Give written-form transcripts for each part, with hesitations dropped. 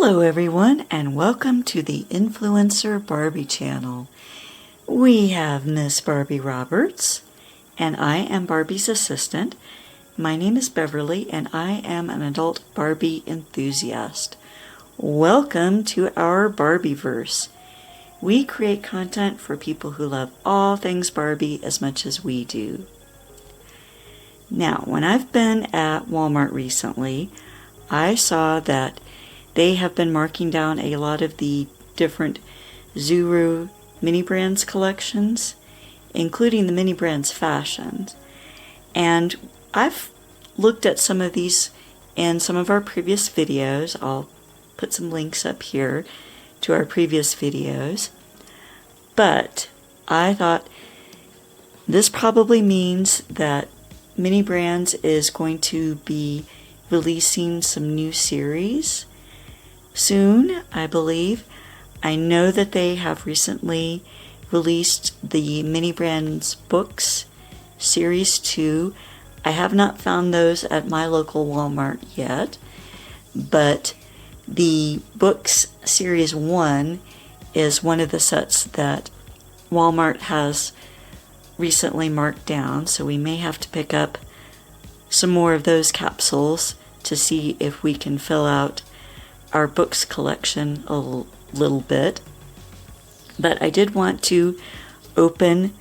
Hello everyone, and welcome to the Influencer Barbie channel. We have Miss Barbie Roberts, and I am Barbie's assistant. My name is Beverly, and I am an adult Barbie enthusiast. Welcome to our Barbieverse. We create content for people who love all things Barbie as much as we do. Now, when I've been at Walmart recently, I saw that they have been marking down a lot of the different Zuru MiniBrands collections, including the MiniBrands fashions. And I've looked at some of these in some of our previous videos. I'll put some links up here to our previous videos. But I thought this probably means that MiniBrands is going to be releasing some new series soon, I believe. I know that they have recently released the MiniBrands books series 2. I have not found those at my local Walmart yet, but the books series 1 is one of the sets that Walmart has recently marked down, so we may have to pick up some more of those capsules to see if we can fill out our books collection a little bit. But I did want to open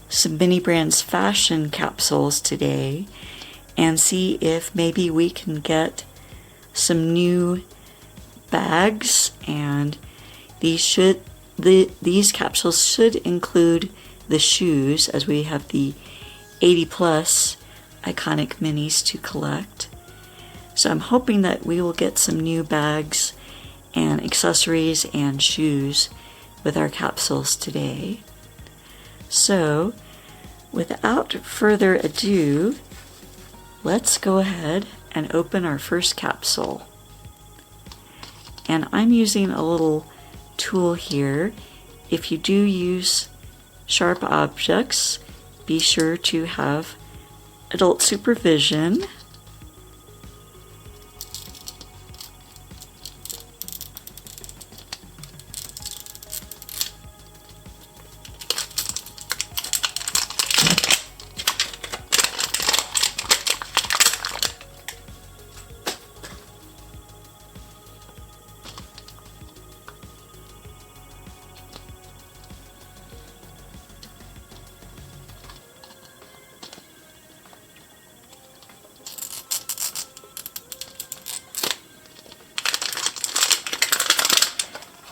some MiniBrands fashion capsules today and see if maybe we can get some new bags, and these capsules should include the shoes, as we have the 80 plus iconic minis to collect. So I'm hoping that we will get some new bags and accessories and shoes with our capsules today. So without further ado, let's go ahead and open our first capsule. And I'm using a little tool here. If you do use sharp objects, be sure to have adult supervision.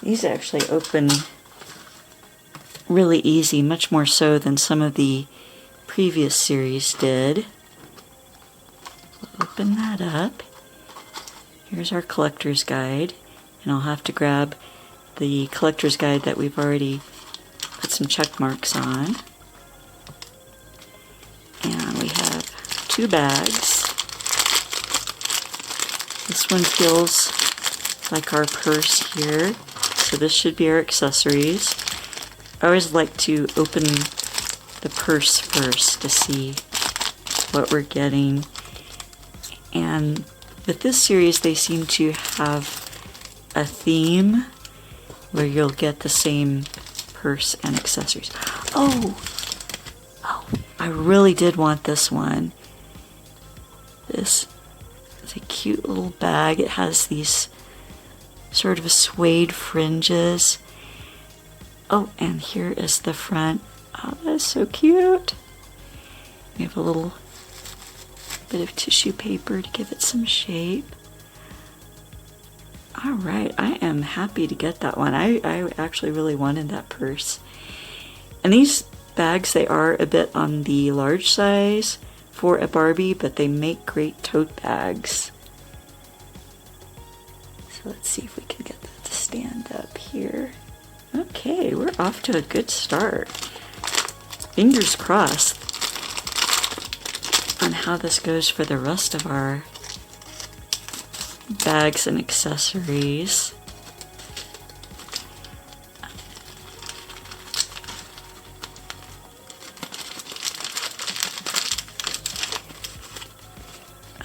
These actually open really easy, much more so than some of the previous series did. We'll open that up. Here's our collector's guide, and I'll have to grab the collector's guide that we've already put some check marks on. And we have 2 bags. This one feels like our purse here. So this should be our accessories. I always like to open the purse first to see what we're getting. And with this series, they seem to have a theme where you'll get the same purse and accessories. Oh, I really did want this one. This is a cute little bag. It has these sort of suede fringes. Oh, and here is the front. Oh, that is so cute. We have a little bit of tissue paper to give it some shape. All right, I am happy to get that one. I actually really wanted that purse. And these bags, they are a bit on the large size for a Barbie, but they make great tote bags. Let's see if we can get that to stand up here. Okay, we're off to a good start. Fingers crossed on how this goes for the rest of our bags and accessories.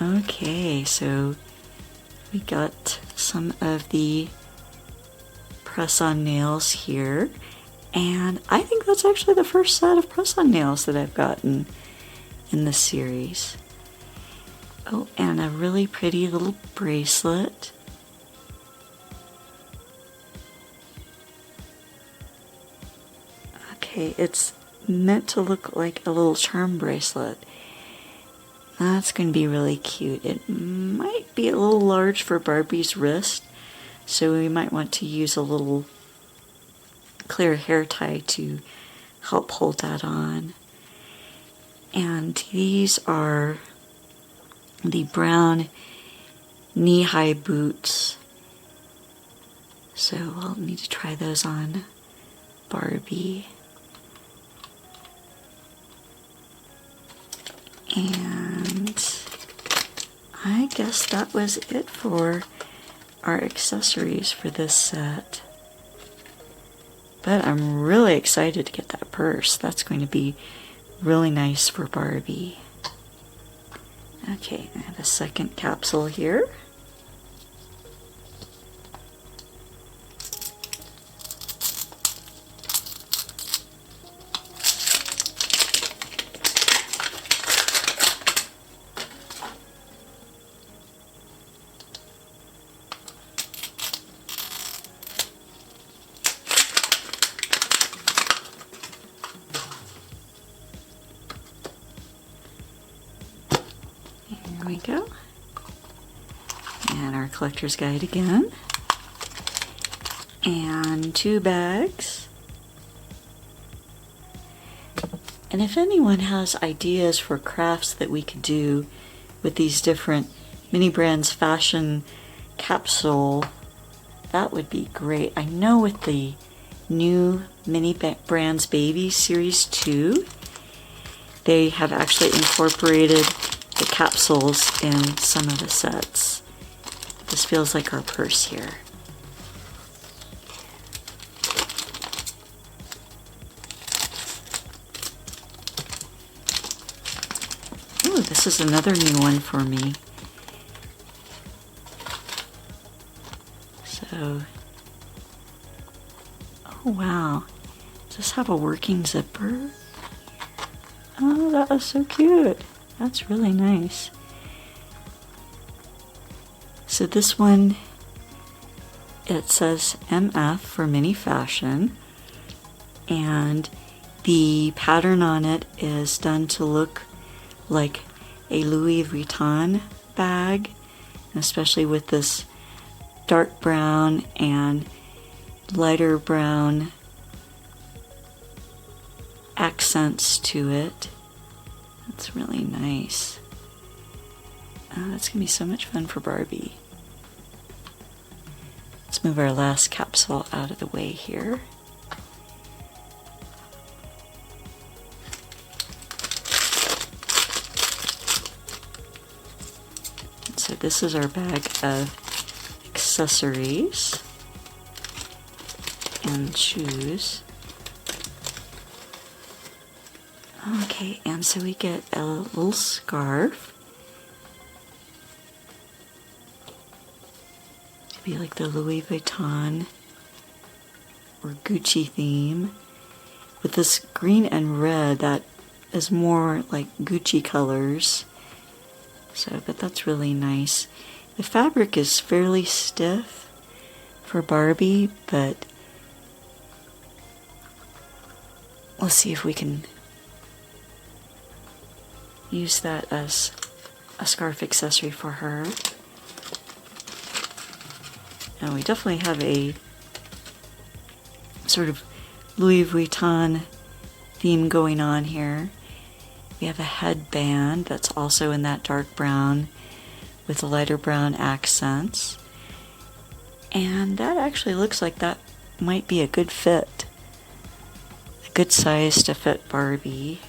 Okay, so we got some of the press-on nails here, and I think that's actually the first set of press-on nails that I've gotten in this series. Oh, and a really pretty little bracelet. Okay, it's meant to look like a little charm bracelet. That's going to be really cute. It might be a little large for Barbie's wrist, so we might want to use a little clear hair tie to help hold that on. And these are the brown knee-high boots. So we'll need to try those on Barbie. And I guess that was it for our accessories for this set. But I'm really excited to get that purse. That's going to be really nice for Barbie. Okay, I have a second capsule here. Here we go. And our collector's guide again. And 2 bags. And if anyone has ideas for crafts that we could do with these different MiniBrands fashion capsule, that would be great. I know with the new MiniBrands Baby Series 2, they have actually incorporated the capsules in some of the sets. This feels like our purse here. Ooh, this is another new one for me. So, oh wow, does this have a working zipper? Oh, that was so cute. That's really nice. So this one, it says MF for Mini Fashion, and the pattern on it is done to look like a Louis Vuitton bag, especially with this dark brown and lighter brown accents to it. That's really nice. Oh, that's gonna be so much fun for Barbie. Let's move our last capsule out of the way here. So this is our bag of accessories and shoes. Okay, and so we get a little scarf to be like the Louis Vuitton or Gucci theme with this green and red that is more like Gucci colors. So, but that's really nice. The fabric is fairly stiff for Barbie, but we'll see if we can use that as a scarf accessory for her. And we definitely have a sort of Louis Vuitton theme going on here. We have a headband that's also in that dark brown with the lighter brown accents. And that actually looks like that might be a good fit. A good size to fit Barbie.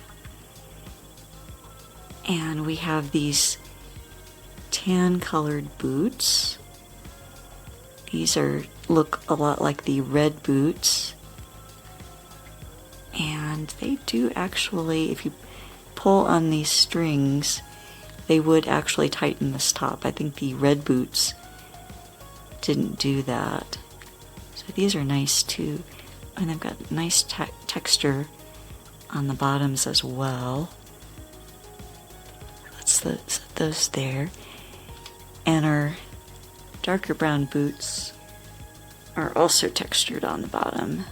And we have these tan colored boots. These look a lot like the red boots. And they do actually, if you pull on these strings, they would actually tighten this top. I think the red boots didn't do that. So these are nice too, and they've got nice texture on the bottoms as well. Let's set those there. And our darker brown boots are also textured on the bottom.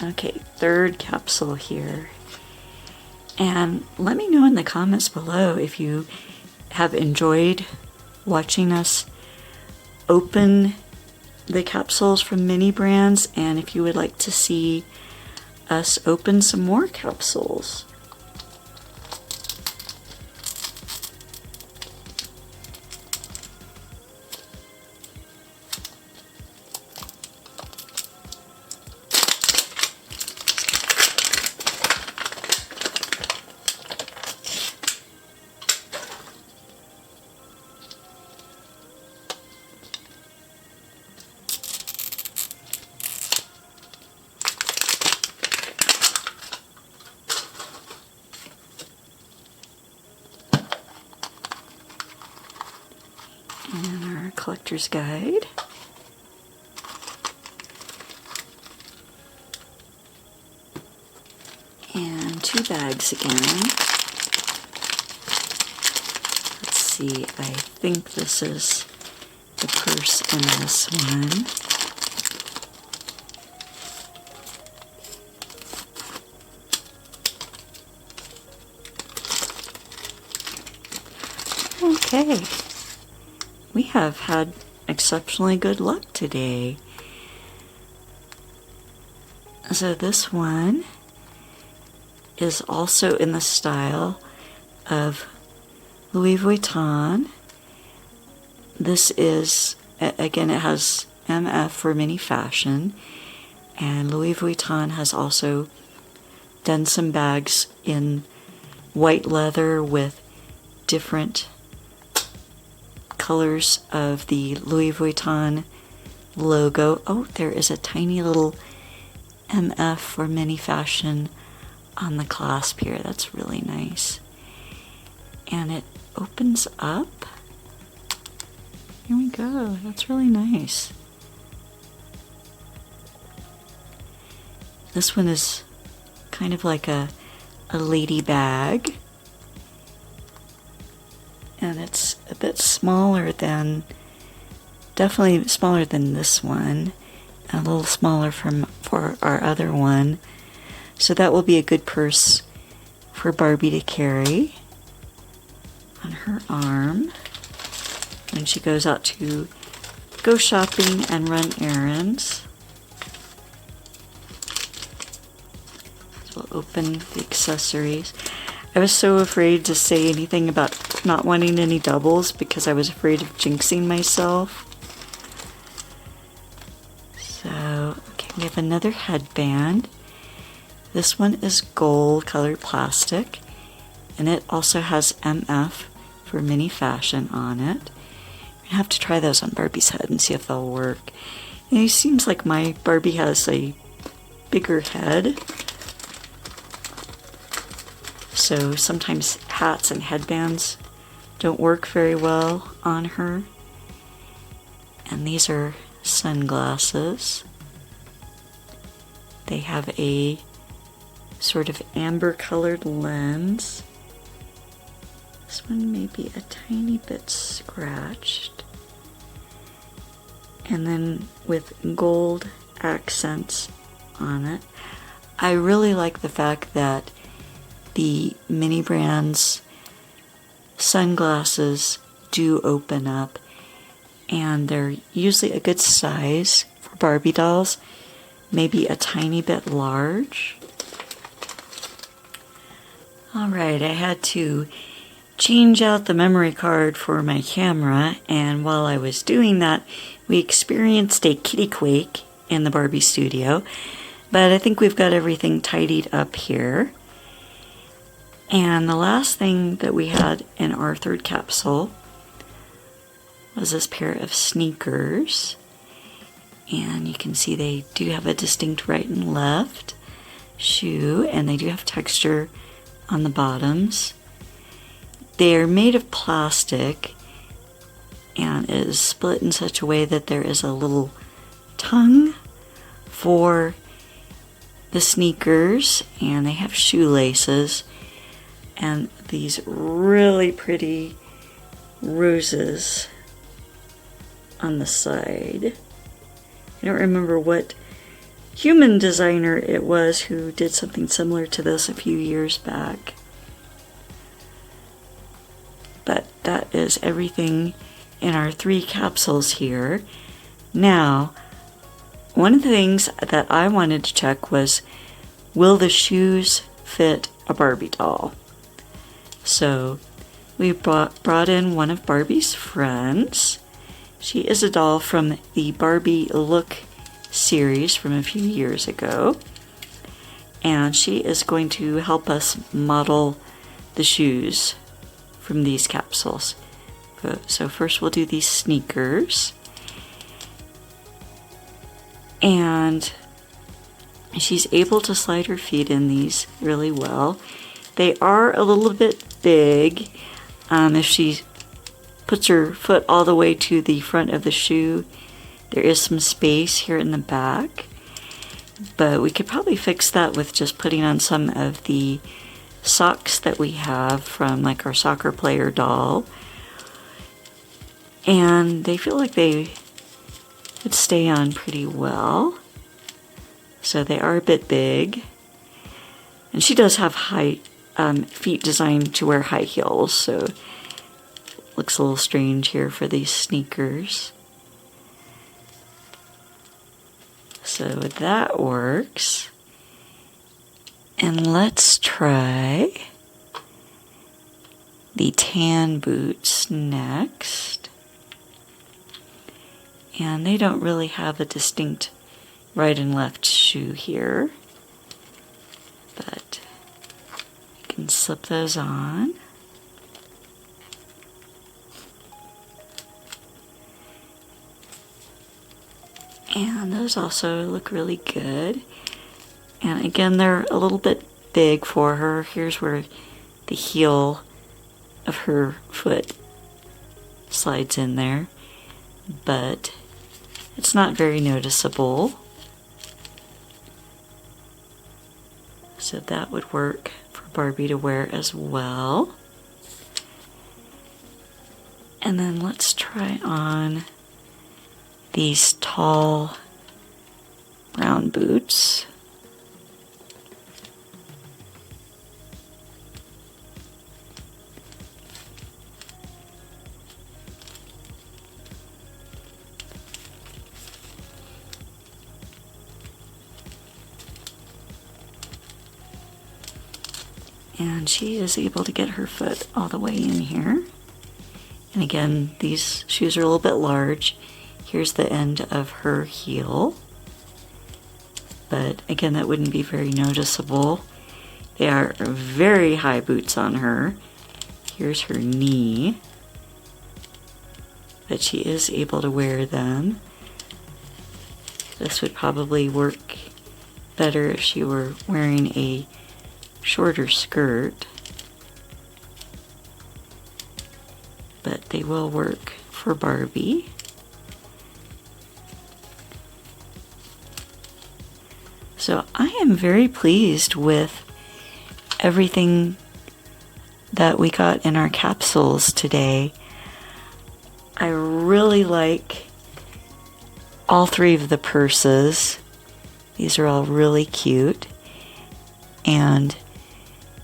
Okay, third capsule here. And let me know in the comments below if you have enjoyed watching us open the capsules from MiniBrands, and if you would like to see us open some more capsules. And our collector's guide. And 2 bags again. Let's see, I think this is the purse in this one. Okay. We have had exceptionally good luck today. So this one is also in the style of Louis Vuitton. This is, again, it has MF for mini fashion, and Louis Vuitton has also done some bags in white leather with different colors of the Louis Vuitton logo. Oh, there is a tiny little MF for mini fashion on the clasp here. That's really nice. And it opens up. Here we go. That's really nice. This one is kind of like a lady bag. And it's a bit smaller than, definitely smaller than this one, a little smaller for our other one. So that will be a good purse for Barbie to carry on her arm when she goes out to go shopping and run errands. So we'll open the accessories. I was so afraid to say anything about not wanting any doubles because I was afraid of jinxing myself. So, okay, we have another headband. This one is gold colored plastic, and it also has MF for mini fashion on it. I have to try those on Barbie's head and see if they'll work. And it seems like my Barbie has a bigger head. So sometimes hats and headbands don't work very well on her. And these are sunglasses. They have a sort of amber colored lens. This one may be a tiny bit scratched. And then with gold accents on it. I really like the fact that the MiniBrands sunglasses do open up, and they're usually a good size for Barbie dolls, maybe a tiny bit large. Alright, I had to change out the memory card for my camera, and while I was doing that, we experienced a kitty quake in the Barbie studio, but I think we've got everything tidied up here. And the last thing that we had in our third capsule was this pair of sneakers. And you can see they do have a distinct right and left shoe, and they do have texture on the bottoms. They are made of plastic and is split in such a way that there is a little tongue for the sneakers, and they have shoelaces and these really pretty roses on the side. I don't remember what human designer it was who did something similar to this a few years back. But that is everything in our 3 capsules here. Now, one of the things that I wanted to check was, will the shoes fit a Barbie doll? So we brought in one of Barbie's friends. She is a doll from the Barbie Look series from a few years ago, and she is going to help us model the shoes from these capsules. So first we'll do these sneakers, and she's able to slide her feet in these really well. They are a little bit big. If she puts her foot all the way to the front of the shoe, there is some space here in the back, but we could probably fix that with just putting on some of the socks that we have from like our soccer player doll, and they feel like they would stay on pretty well. So they are a bit big, and she does have high feet designed to wear high heels, so looks a little strange here for these sneakers. So that works. And let's try the tan boots next. And they don't really have a distinct right and left shoe here, but you can slip those on. And those also look really good. And again, they're a little bit big for her. Here's where the heel of her foot slides in there, but it's not very noticeable. So that would work for Barbie to wear as well. And then let's try on these tall brown boots. And she is able to get her foot all the way in here. And again, these shoes are a little bit large. Here's the end of her heel. But again, that wouldn't be very noticeable. They are very high boots on her. Here's her knee. But she is able to wear them. This would probably work better if she were wearing a shorter skirt, but they will work for Barbie. So I am very pleased with everything that we got in our capsules today. I really like all 3 of the purses. These are all really cute, and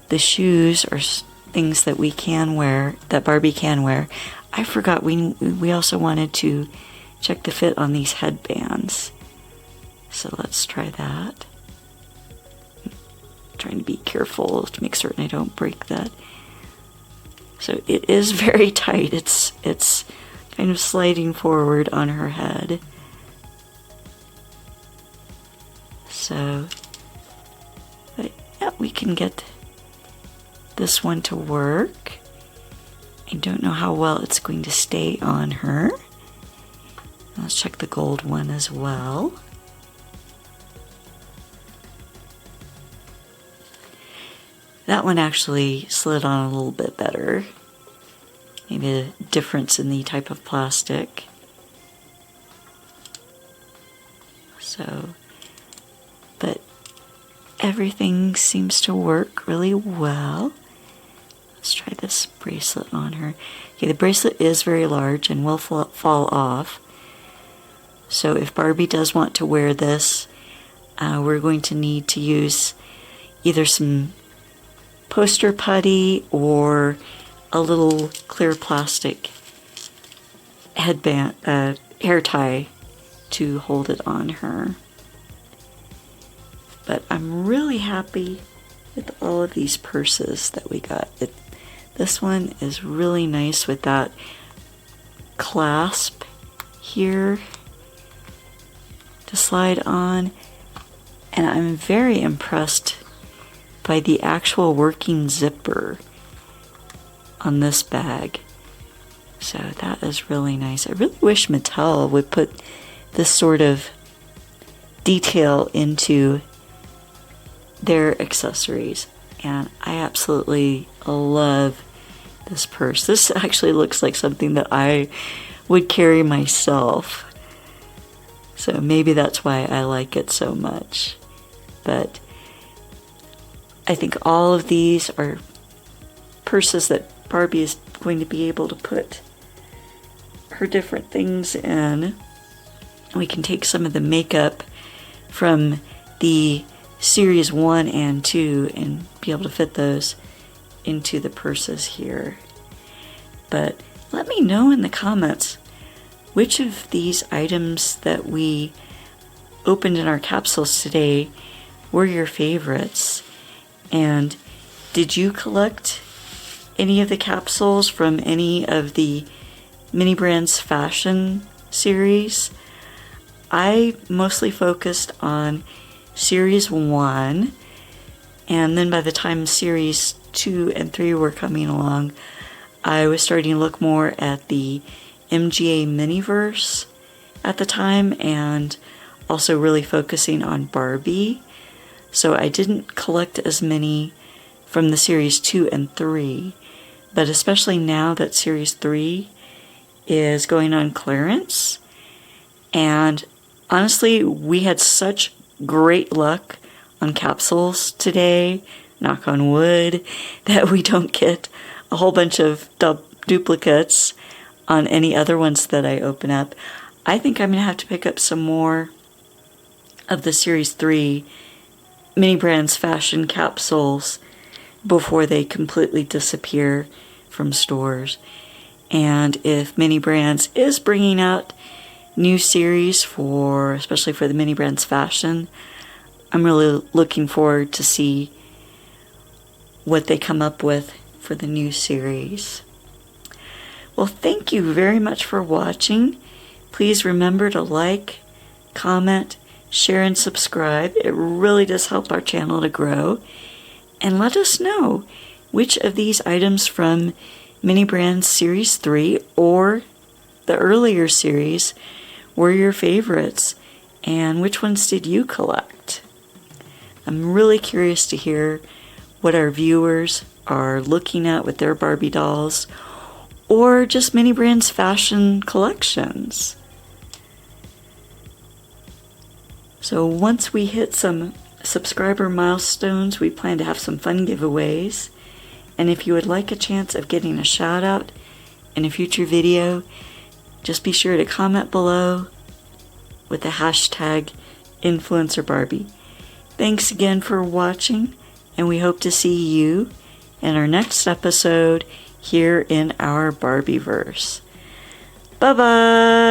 the shoes are things that we can wear, that Barbie can wear. I forgot we also wanted to check the fit on these headbands. So let's try that. I'm trying to be careful to make certain I don't break that. So it is very tight. It's kind of sliding forward on her head. So, but yeah, we can get this one to work. I don't know how well it's going to stay on her. Let's check the gold one as well. That one actually slid on a little bit better. Maybe a difference in the type of plastic. So, but everything seems to work really well. Let's try this bracelet on her. Okay, the bracelet is very large and will fall off. So if Barbie does want to wear this, we're going to need to use either some poster putty or a little clear plastic headband, hair tie to hold it on her. But I'm really happy with all of these purses that we got. This one is really nice with that clasp here to slide on, and I'm very impressed by the actual working zipper on this bag. So that is really nice. I really wish Mattel would put this sort of detail into their accessories, and I absolutely love this purse. This actually looks like something that I would carry myself, so maybe that's why I like it so much. But I think all of these are purses that Barbie is going to be able to put her different things in. We can take some of the makeup from the series 1 and 2 and be able to fit those into the purses here. But let me know in the comments which of these items that we opened in our capsules today were your favorites. And did you collect any of the capsules from any of the MiniBrands fashion series? I mostly focused on series 1, and then by the time series 2 and 3 were coming along, I was starting to look more at the MGA Miniverse at the time, and also really focusing on Barbie. So I didn't collect as many from the series 2 and 3, but especially now that series 3 is going on clearance, and honestly, we had such great luck on capsules today, knock on wood, that we don't get a whole bunch of duplicates on any other ones that I open up. I think I'm going to have to pick up some more of the series 3 MiniBrands fashion capsules before they completely disappear from stores. And if MiniBrands is bringing out new series especially for the MiniBrands fashion, I'm really looking forward to see what they come up with for the new series. Well, thank you very much for watching. Please remember to like, comment, share, and subscribe. It really does help our channel to grow. And let us know which of these items from MiniBrands Series 3 or the earlier series were your favorites, and which ones did you collect? I'm really curious to hear what our viewers are looking at with their Barbie dolls, or just MiniBrands fashion collections. So once we hit some subscriber milestones, we plan to have some fun giveaways. And if you would like a chance of getting a shout out in a future video, just be sure to comment below with the hashtag InfluencerBarbie. Thanks again for watching, and we hope to see you in our next episode here in our Barbieverse. Bye-bye!